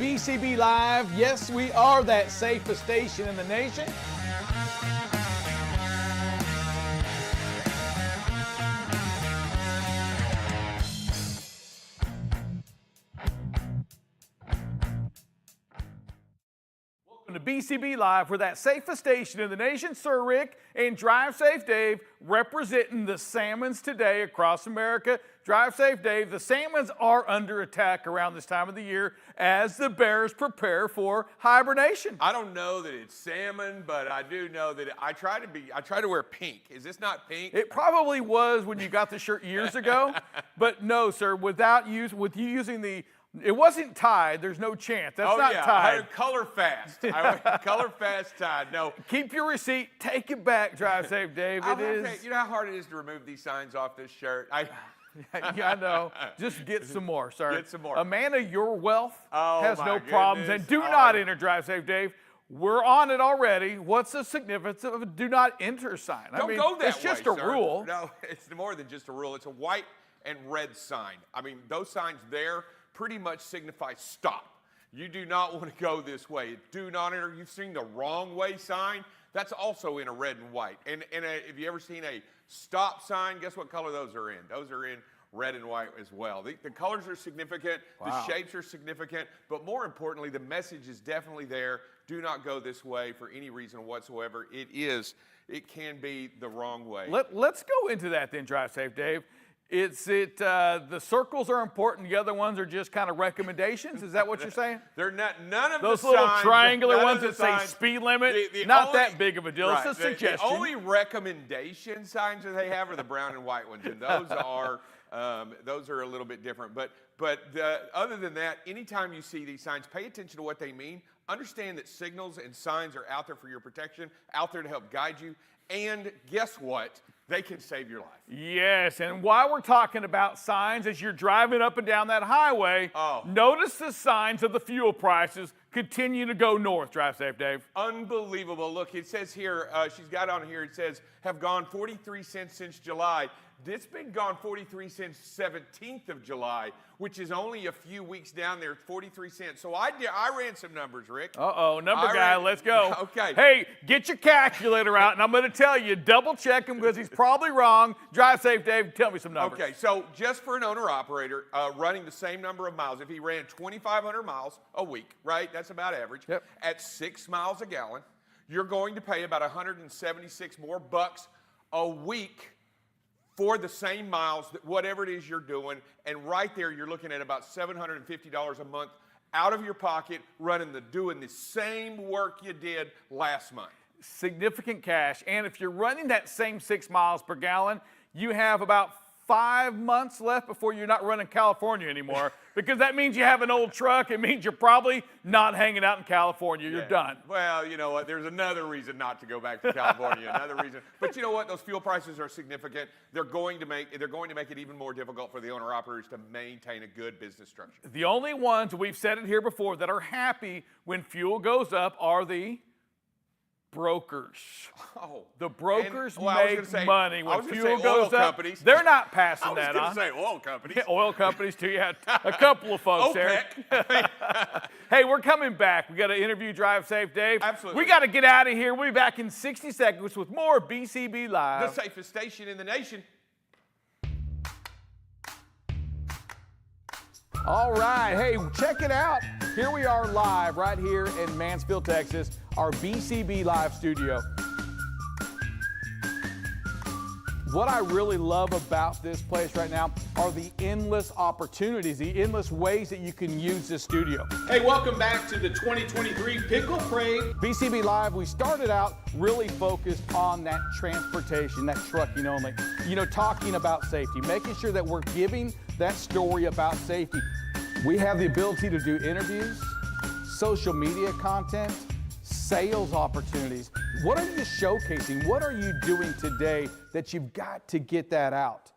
BCB Live. Yes, we are that safest station in the nation. Welcome to BCB Live. We're that safest station in the nation. Sir Rick and Drive Safe Dave representing the salmons today across America. Drive Safe Dave, the salmons are under attack around this time of the year as the bears prepare for hibernation. I don't know that it's salmon, but I do know that I try to wear pink. Is this not pink? It probably was when you got the shirt years ago, but no, sir, with you using the, it wasn't tied. There's no chance. That's not tied. I heard color fast. Color fast tied. No. Keep your receipt. Take it back, Drive Safe Dave. You know how hard it is to remove these signs off this shirt? Yeah, I know. Just get some more, sir. Get some more. A man of your wealth has no goodness. problems. And do not enter, Drive Safe Dave. We're on it already. What's the significance of a do not enter sign? Don't go that way, it's just a rule. No, it's more than just a rule. It's a white and red sign. I mean, those signs there pretty much signify stop. You do not want to go this way. Do not enter. You've seen the wrong way sign. That's also in a red and white. And have you ever seen a stop sign? Guess what color those are in? Those are in red and white as well. The colors are significant. Wow. The shapes are significant. But more importantly, the message is definitely there. Do not go this way for any reason whatsoever. It can be the wrong way. Let's go into that then, Drive Safe Dave. The circles are important. The other ones are just kind of recommendations. Is that what you're saying? They're not. None of those the little signs, triangular ones that signs, say speed limit. Not that big of a deal. Right, it's a suggestion. The only recommendation signs that they have are the brown and white ones, and those are a little bit different. But other than that, anytime you see these signs, pay attention to what they mean. Understand that signals and signs are out there for your protection, out there to help guide you. And guess what? They can save your life. Yes, and while we're talking about signs, as you're driving up and down that highway, notice the signs of the fuel prices continue to go north. Drive Safe, Dave. Unbelievable. Look, it says here, she's got on here, it says, have gone 43 cents since July. It's been gone 43 cents 17th of July, which is only a few weeks down there, 43 cents. So I ran some numbers, Rick. Number guy, let's go. Okay. Hey, get your calculator out, and I'm going to tell you, double check him because he's probably wrong. Drive Safe, Dave, tell me some numbers. Okay, so just for an owner-operator running the same number of miles, if he ran 2,500 miles a week, right, that's about average, at 6 miles a gallon, you're going to pay about 176 more bucks a week for the same miles, whatever it is you're doing, and right there you're looking at about $750 a month out of your pocket doing the same work you did last month. Significant cash, and if you're running that same 6 miles per gallon, you have about 5 months left before you're not running California anymore, because that means you have an old truck. It means you're probably not hanging out in California. You're done. Well, you know what? There's another reason not to go back to California. Another reason. But you know what? Those fuel prices are significant. They're going to make it even more difficult for the owner-operators to maintain a good business structure. The only ones, we've said it here before, that are happy when fuel goes up are the brokers. The brokers make money when fuel goes up. They're not passing that on. I was going to say oil companies. Oil companies too. Yeah, a couple of folks there. Hey, we're coming back. We got to interview Drive Safe Dave. Absolutely. We got to get out of here. We'll be back in 60 seconds with more BCB Live. The safest station in the nation. All right, hey, check it out. Here we are live right here in Mansfield, Texas, our BCB Live studio. What I really love about this place right now are the endless opportunities, the endless ways that you can use this studio. Hey, welcome back to the 2023 Pickle Parade. BCB Live, we started out really focused on that transportation, that trucking only. You know, talking about safety, making sure that we're giving that story about safety. We have the ability to do interviews, social media content, sales opportunities. What are you showcasing? What are you doing today that you've got to get that out?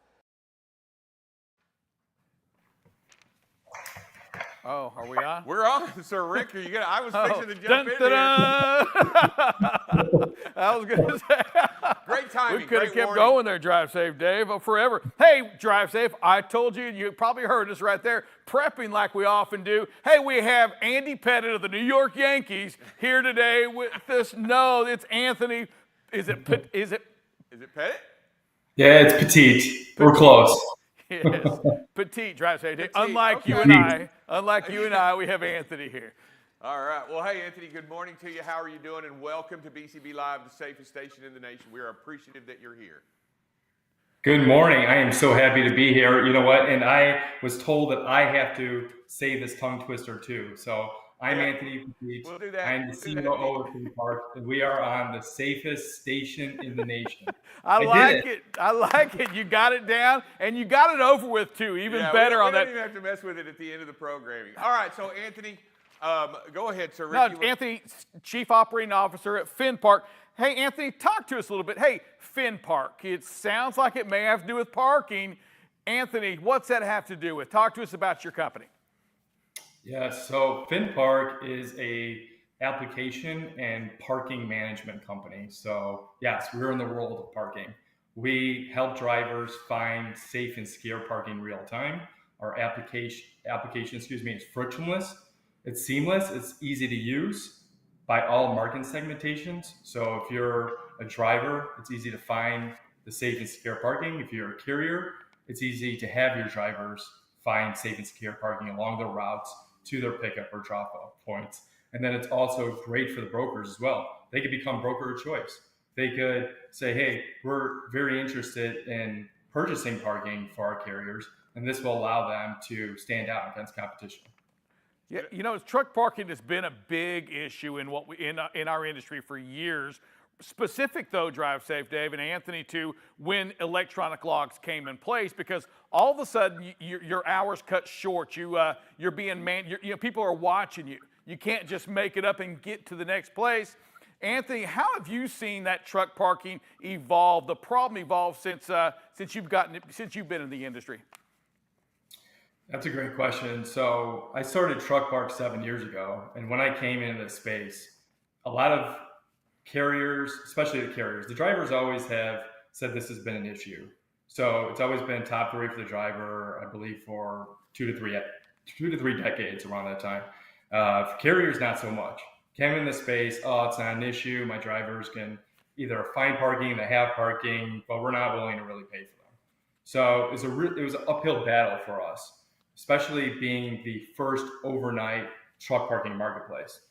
Oh, are we on? We're on, Sir Rick. Are you gonna? I was fixing to jump in here. I was going to say. Great timing. We could have great kept warning. going there, Drive Safe Dave, forever. Hey, Drive Safe, I told you, you probably heard us right there, prepping like we often do. Hey, we have Andy Pettit of the New York Yankees here today with us. No, it's Anthony. Is it Pettit? Yeah, it's petite. We're close. Yes, Petite, Drive Safe Dave. Petite, Unlike okay. you and I, we have Anthony here. All right. Well, hey, Anthony, good morning to you. How are you doing? And welcome to BCB Live, the safest station in the nation. We are appreciative that you're here. Good morning. I am so happy to be here. You know what? And I was told that I have to say this tongue twister too. So I'm Anthony Petite. We'll do that. I'm the COO of Theme Park, and we are on the safest station in the nation. I like it. I like it. You got it down, and you got it over with too. Even better on that. We don't even have to mess with it at the end of the programming. All right. So, Anthony, go ahead, sir. No, Ricky, Anthony, Chief Operating Officer at Finn Park. Hey, Anthony, talk to us a little bit. Hey, Finn Park. It sounds like it may have to do with parking. Anthony, what's that have to do with? Talk to us about your company. Yeah, so Finn Park is a application and parking management company. So yes, we're in the world of parking. We help drivers find safe and secure parking in real time. Our application, is frictionless. It's seamless. It's easy to use by all market segmentations. So if you're a driver, it's easy to find the safe and secure parking. If you're a carrier, it's easy to have your drivers find safe and secure parking along their routes to their pickup or drop-off points. And then it's also great for the brokers as well. They could become broker of choice. They could say, hey, we're very interested in purchasing parking for our carriers, and this will allow them to stand out against competition. Yeah, you know, truck parking has been a big issue in in our industry for years. Specific though, Drive Safe Dave and Anthony, to when electronic logs came in place, because all of a sudden your hours cut short. You're being people are watching you. You can't just make it up and get to the next place. Anthony, how have you seen that truck parking evolve? The problem evolve since you've been in the industry. That's a great question. So I started Truck Park 7 years ago, and when I came into this space, a lot of carriers, especially the carriers, the drivers always have said this has been an issue. So it's always been top three for the driver, I believe, for two to three decades around that time. For carriers, not so much. Came in the space, oh, it's not an issue. My drivers can either find parking, they have parking, but we're not willing to really pay for them. So it was an uphill battle for us, especially being the first overnight truck parking marketplace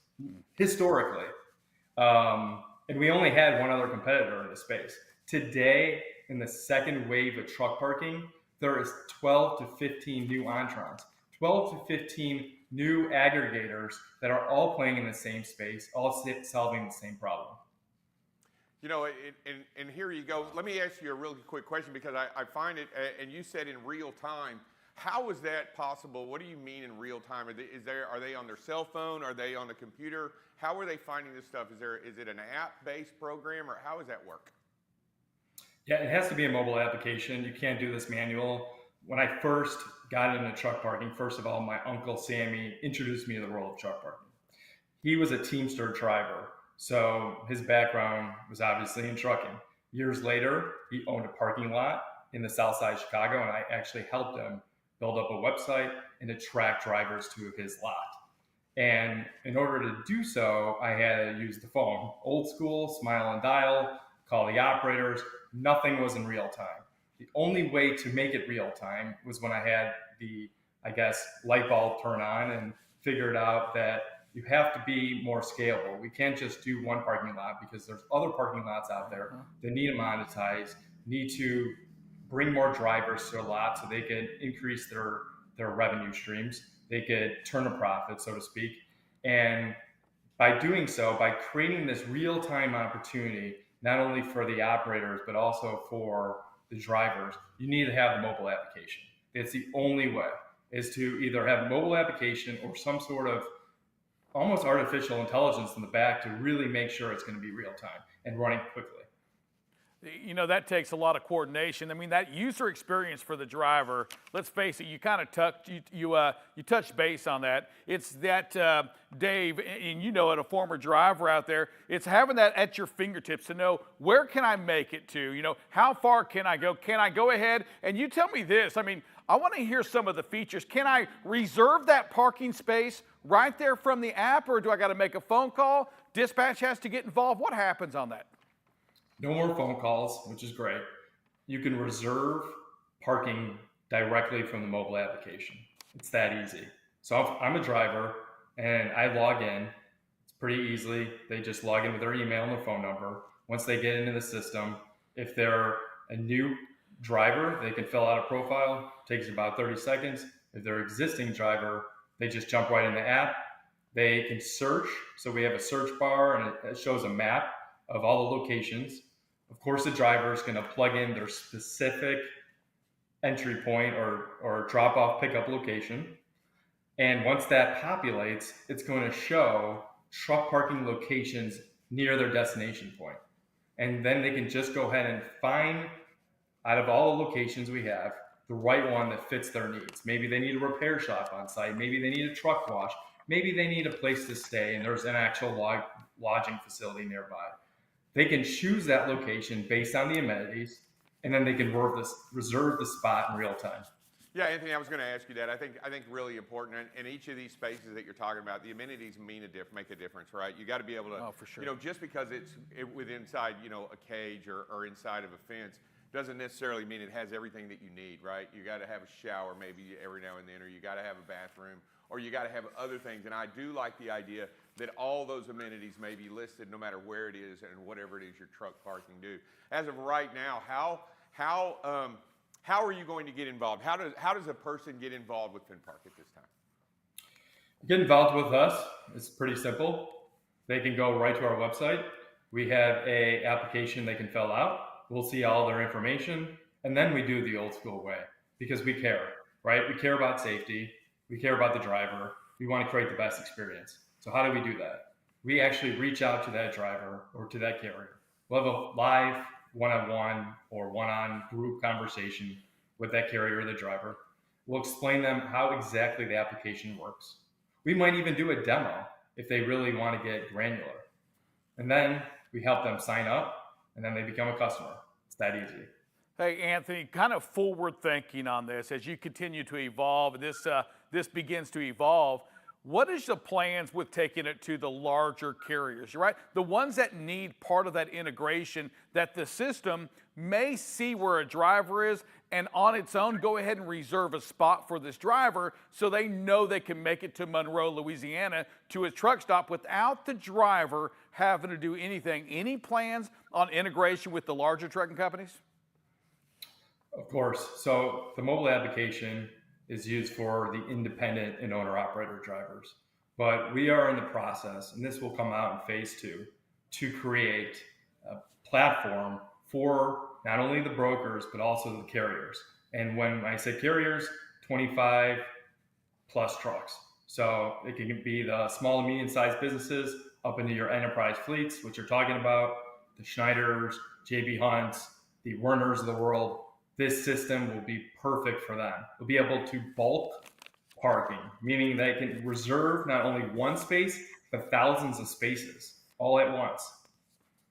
historically. And we only had one other competitor in the space. Today, in the second wave of truck parking, there is 12 to 15 new Entrons, 12 to 15 new aggregators that are all playing in the same space, all solving the same problem. You know, and here you go. Let me ask you a really quick question, because I find it, and you said in real time. How is that possible? What do you mean in real time? Are they on their cell phone? Are they on a computer? How are they finding this stuff? Is it an app-based program, or how does that work? Yeah, it has to be a mobile application. You can't do this manual. When I first got into truck parking, first of all, my uncle Sammy introduced me to the world of truck parking. He was a Teamster driver, so his background was obviously in trucking. Years later, he owned a parking lot in the south side of Chicago, and I actually helped him build up a website and attract drivers to his lot. And in order to do so, I had to use the phone. Old school, smile and dial, call the operators. Nothing was in real time. The only way to make it real time was when I had the, light bulb turn on and figured out that you have to be more scalable. We can't just do one parking lot, because there's other parking lots out there that need to monetize, need to bring more drivers to a lot so they could increase their revenue streams. They could turn a profit, so to speak. And by doing so, by creating this real-time opportunity, not only for the operators, but also for the drivers, you need to have the mobile application. It's the only way, is to either have a mobile application or some sort of almost artificial intelligence in the back to really make sure it's going to be real time and running quickly. You know, that takes a lot of coordination. I mean, that user experience for the driver, let's face it, you kind of touch base on that. It's that, Dave, and you know it, a former driver out there, it's having that at your fingertips to know where can I make it to? You know, how far can I go? Can I go ahead? And you tell me this, I mean, I want to hear some of the features. Can I reserve that parking space right there from the app, or do I got to make a phone call? Dispatch has to get involved. What happens on that? No more phone calls, which is great. You can reserve parking directly from the mobile application. It's that easy. So if I'm a driver and I log in, it's pretty easily. They just log in with their email and their phone number. Once they get into the system, if they're a new driver, they can fill out a profile. It takes about 30 seconds. If they're an existing driver, they just jump right in the app. They can search. So we have a search bar and it shows a map of all the locations. Of course, the driver is going to plug in their specific entry point or drop-off pickup location. And once that populates, it's going to show truck parking locations near their destination point. And then they can just go ahead and find, out of all the locations we have, the right one that fits their needs. Maybe they need a repair shop on site. Maybe they need a truck wash. Maybe they need a place to stay and there's an actual lodging facility nearby. They can choose that location based on the amenities, and then they can reserve the spot in real time. Yeah, Anthony, I was going to ask you that. I think really important in each of these spaces that you're talking about, the amenities make a difference, right? You got to be able to, for sure. You know, just because it's within inside, you know, a cage or inside of a fence doesn't necessarily mean it has everything that you need, right? You got to have a shower maybe every now and then, or you got to have a bathroom, or you got to have other things. And I do like the idea that all those amenities may be listed no matter where it is and whatever it is your truck parking do. As of right now, how are you going to get involved? How does a person get involved with FinPark at this time? Get involved with us. It's pretty simple. They can go right to our website. We have an application they can fill out. We'll see all their information, and then we do the old school way because we care, right? We care about safety. We care about the driver. We want to create the best experience. So how do we do that? We actually reach out to that driver or to that carrier. We'll have a live one-on-one or one-on-group conversation with that carrier or the driver. We'll explain them how exactly the application works. We might even do a demo if they really want to get granular. And then we help them sign up, and then they become a customer. It's that easy. Hey, Anthony, kind of forward thinking on this as you continue to evolve, and this begins to evolve. What is the plans with taking it to the larger carriers, right? The ones that need part of that integration, that the system may see where a driver is and on its own go ahead and reserve a spot for this driver so they know they can make it to Monroe, Louisiana to a truck stop without the driver having to do anything. Any plans on integration with the larger trucking companies? Of course. So the mobile application is used for the independent and owner-operator drivers. But we are in the process, and this will come out in phase 2, to create a platform for not only the brokers, but also the carriers. And when I say carriers, 25 plus trucks. So it can be the small and medium-sized businesses up into your enterprise fleets, which you're talking about, the Schneiders, JB Hunts, the Werners of the world. This system will be perfect for them. They'll be able to bulk parking, meaning they can reserve not only one space, but thousands of spaces all at once.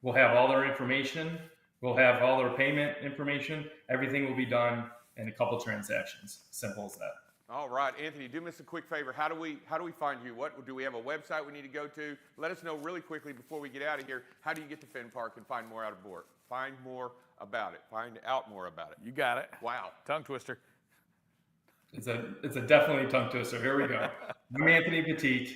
We'll have all their information. We'll have all their payment information. Everything will be done in a couple transactions. Simple as that. All right, Anthony, do me a quick favor. How do we find you? What do we have a website we need to go to? Let us know really quickly before we get out of here. How do you get to FinPark and find more about it? Find out more about it. You got it. Wow. Tongue twister. It's a definitely tongue twister. Here we go. I'm Anthony Petit.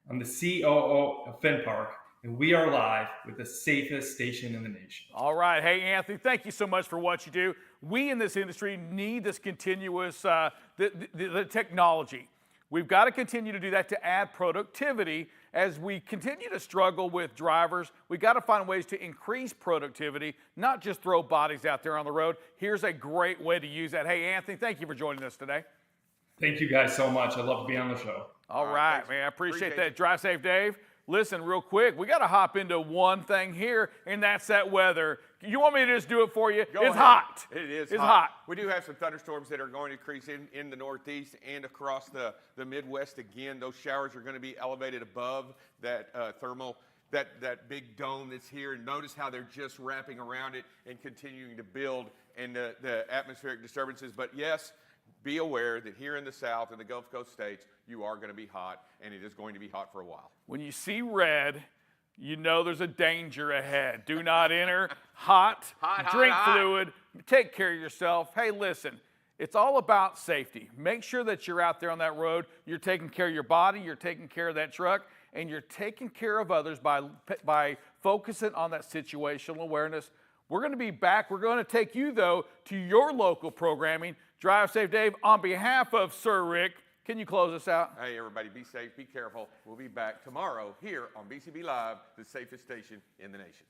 I'm the COO of FinPark, and we are live with the safest station in the nation. All right. Hey, Anthony, thank you so much for what you do. We in this industry need this continuous the technology. We've got to continue to do that to add productivity. As we continue to struggle with drivers, we've got to find ways to increase productivity, not just throw bodies out there on the road. Here's a great way to use that. Hey, Anthony, thank you for joining us today. Thank you guys so much. I'd love to be on the show. All right, man. I appreciate that. Drive safe, Dave. listen, real quick, we got to hop into one thing here, and that's that weather. You want me to just do it for you? Go It's ahead. hot. It is It's hot. hot. We do have some thunderstorms that are going to increase in the northeast and across the Midwest. Again, those showers are going to be elevated above that thermal, that big dome that's here. And notice how they're just wrapping around it and continuing to build in the atmospheric disturbances. But yes, be aware that here in the South and the Gulf Coast states, you are going to be hot, and it is going to be hot for a while. When you see red, you know there's a danger ahead. Do not enter. Hot, drink fluid, take care of yourself. Hey, listen, it's all about safety. Make sure that you're out there on that road. You're taking care of your body, you're taking care of that truck, and you're taking care of others by focusing on that situational awareness. We're going to be back. We're going to take you, though, to your local programming. Drive Safe Dave, on behalf of Sir Rick, can you close us out? Hey, everybody, be safe, be careful. We'll be back tomorrow here on BCB Live, the safest station in the nation.